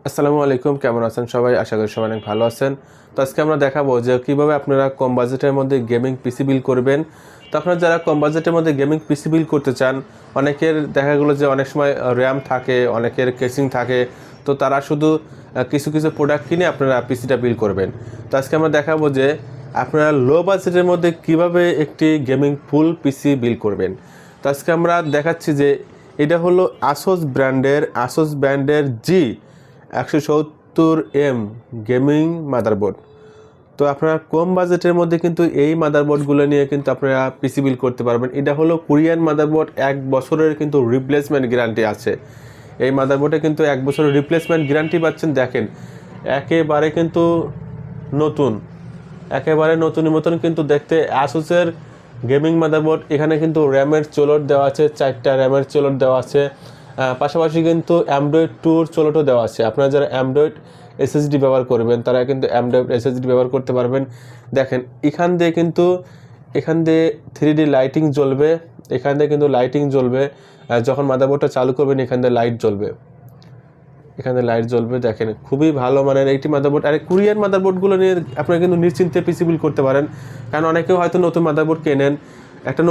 আসসালামু আলাইকুম, কেমন আছেন সবাই? আশা করি সবাই অনেক ভালো আছেন। তো আজকে আমরা দেখাবো যে কীভাবে আপনারা কম বাজেটের মধ্যে গেমিং পিসি বিল্ড করবেন। তো আপনারা যারা কম বাজেটের মধ্যে গেমিং পিসি বিল্ড করতে চান, অনেকের দেখা গেলো যে অনেক সময় র্যাম থাকে, অনেকের কেসিং থাকে, তো তারা শুধু কিছু কিছু প্রোডাক্ট কিনে আপনারা পিসিটা বিল্ড করবেন। তো আজকে আমরা দেখাবো যে আপনারা লো বাজেটের মধ্যে কিভাবে একটি গেমিং ফুল পিসি বিল্ড করবেন। তো আজকে আমরা দেখাচ্ছি যে এটা হলো আসুস ব্র্যান্ডের G170M গেমিং মাদারবোর্ড। তো আপনারা কম বাজেটের মধ্যে কিন্তু এই মাদারবোর্ডগুলো নিয়ে কিন্তু আপনারা পিসি বিল্ড করতে পারবেন। এটা হলো কোরিয়ান মাদারবোর্ড, 1 বছরের কিন্তু রিপ্লেসমেন্ট গ্যারান্টি আছে। এই মাদারবোর্ডে কিন্তু 1 বছরের রিপ্লেসমেন্ট গ্যারান্টি পাচ্ছেন। দেখেন একেবারে কিন্তু নতুন, একেবারে নতুনের মতন কিন্তু দেখতে আসুসের গেমিং মাদারবোর্ড। এখানে কিন্তু র্যামের চোলট দেওয়া আছে, 4টা র্যামের চোলট দেওয়া আছে। পাশাপাশি কিন্তু অ্যান্ড্রয়েড 2 চোলটও দেওয়া আছে। আপনারা যারা অ্যান্ড্রয়েড এসএসডি ব্যবহার করবেন তারা কিন্তু অ্যান্ড্রয়েড এসএসডি ব্যবহার করতে পারবেন। দেখেন এখান দিয়ে 3D লাইটিং জ্বলবে, এখান দিয়ে কিন্তু লাইটিং জ্বলবে। যখন মাদারবোর্ডটা চালু করবেন এখান দিয়ে লাইট জ্বলবে, এখানে লাইট জ্বলবে। দেখেন খুবই ভালো মানের একটি মাদারবোর্ড। আর কোরিয়ান মাদারবোর্ডগুলো নিয়ে আপনারা কিন্তু নিশ্চিন্তে পিসি বিল্ড করতে পারেন। কারণ অনেকেও হয়তো নতুন মাদারবোর্ড কেনেন, একটা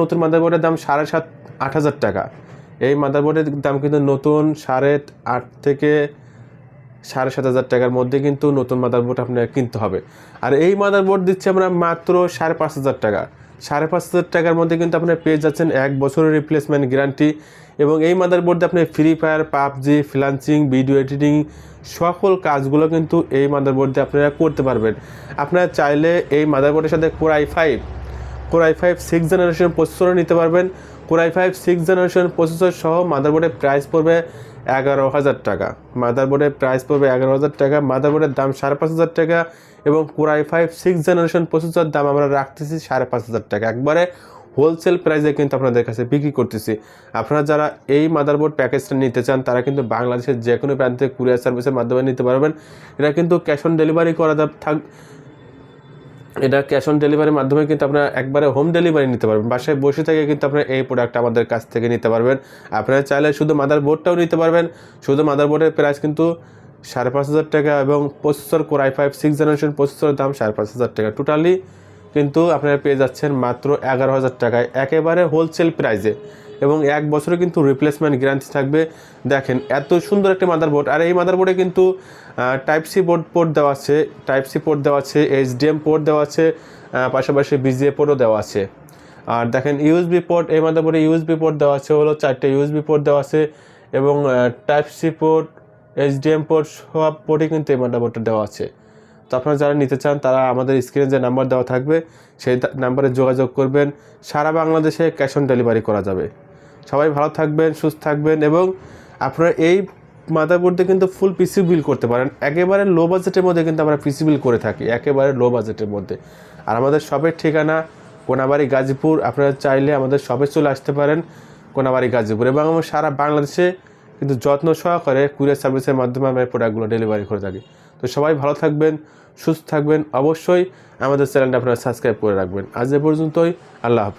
নতুন মাদারবোর্ডের দাম 7,500-8,000 টাকা। এই মাদারবোর্ডের দাম কিন্তু নতুন 8,500 থেকে 7,500 টাকার মধ্যে কিন্তু নতুন মাদারবোর্ড আপনাকে কিনতে হবে। আর এই মাদারবোর্ড দিচ্ছি আমরা মাত্র 5,500 টাকা। 5,500 টাকার মধ্যে কিন্তু আপনারা পেয়ে যাচ্ছেন 1 বছরের রিপ্লেসমেন্ট গ্যারান্টি। এবং এই মাদারবোর্ডে আপনি free fire, PUBG, freelancing, video editing সকল কাজগুলো কিন্তু এই মাদারবোর্ডে আপনারা করতে পারবেন। আপনারা চাইলে এই মাদারবোর্ডের সাথে Core i5 6th জেনারেশন প্রসেসরও নিতে পারবেন। Core i5 6th generation processor সহ মাদারবোর্ডের প্রাইস পড়বে 11,000 টাকা। মাদারবোর্ডের প্রাইস পড়বে 11,000 টাকা। মাদারবোর্ডের দাম 5,500 টাকা এবং Core i5 6th generation processor দাম আমরা রাখতেছি 5,500 টাকা। একবারে হোলসেল প্রাইসে কিন্তু আপনাদের কাছে বিক্রি করতেছি। আপনারা যারা এই মাদারবোর্ড প্যাকেজটা নিতে চান তারা কিন্তু বাংলাদেশের যে কোনো প্রান্তে কুরিয়ার সার্ভিসের মাধ্যমে নিতে পারবেন। এটা কিন্তু ক্যাশ অন ডেলিভারি এটা ক্যাশ অন ডেলিভারির মাধ্যমে কিন্তু আপনারা একবারে হোম ডেলিভারি নিতে পারবেন। বাসায় বসে থেকে কিন্তু আপনারা এই প্রোডাক্ট আমাদের কাছ থেকে নিতে পারবেন। আপনারা চাইলে শুধু মাদারবোর্ডটাও নিতে পারবেন। শুধু মাদারবোর্ডের প্রাইস কিন্তু 5,500 টাকা এবং processor Core i5 6th generation প্রসেসরের দাম 5,500 টাকা। টোটালি কিন্তু আপনারা পেয়ে যাচ্ছেন মাত্র 11,000 টাকায়, একেবারে হোলসেল প্রাইসে। এবং 1 বছরে কিন্তু রিপ্লেসমেন্ট গ্যারান্টি থাকবে। দেখেন এত সুন্দর একটা মাদারবোর্ড। আর এই মাদারবোর্ডে কিন্তু Type-C পোর্ট দেওয়া আছে, HDMI পোর্ট দেওয়া আছে, পাশাপাশি VGA পোর্টও দেওয়া আছে। আর দেখেন ইউএসবি পোর্ট, এই মাদারবোর্ডে ইউএসবি পোর্ট দেওয়া আছে হলো 4টা ইউএসবি পোর্ট দেওয়া আছে এবং Type-C পোর্ট, HDMI পোর্ট সব পোর্টই কিন্তু এই মাদারবোর্ডটা দেওয়া আছে। তো আপনারা যারা নিতে চান তারা আমাদের স্ক্রিনে যে নাম্বার দেওয়া থাকবে সেই নাম্বারে যোগাযোগ করবেন। সারা বাংলাদেশে ক্যাশ অন ডেলিভারি করা যাবে। সবাই ভালো থাকবেন, সুস্থ থাকবেন এবং আপনারা এই মাদারবোর্ডে কিন্তু ফুল পিসি বিল্ড করতে পারেন। একেবারে লো বাজেটের মধ্যে কিন্তু আমরা পিসি বিল্ড করে থাকি, একেবারে লো বাজেটের মধ্যে। আর আমাদের শপের ঠিকানা কোনাবাড়ি, গাজীপুর। আপনারা চাইলে আমাদের শপে চলে আসতে পারেন, কোনাবাড়ি, গাজীপুর। এবং আমরা সারা বাংলাদেশে কিন্তু যত্ন সহকারে কুরিয়ার সার্ভিসের মাধ্যমে আমরা এই প্রোডাক্টগুলো ডেলিভারি করে থাকি। তো সবাই ভালো থাকবেন, সুস্থ থাকবেন। অবশ্যই আমাদের চ্যানেলটা আপনারা সাবস্ক্রাইব করে রাখবেন। আজ এ পর্যন্তই, আল্লাহ হাফেজ।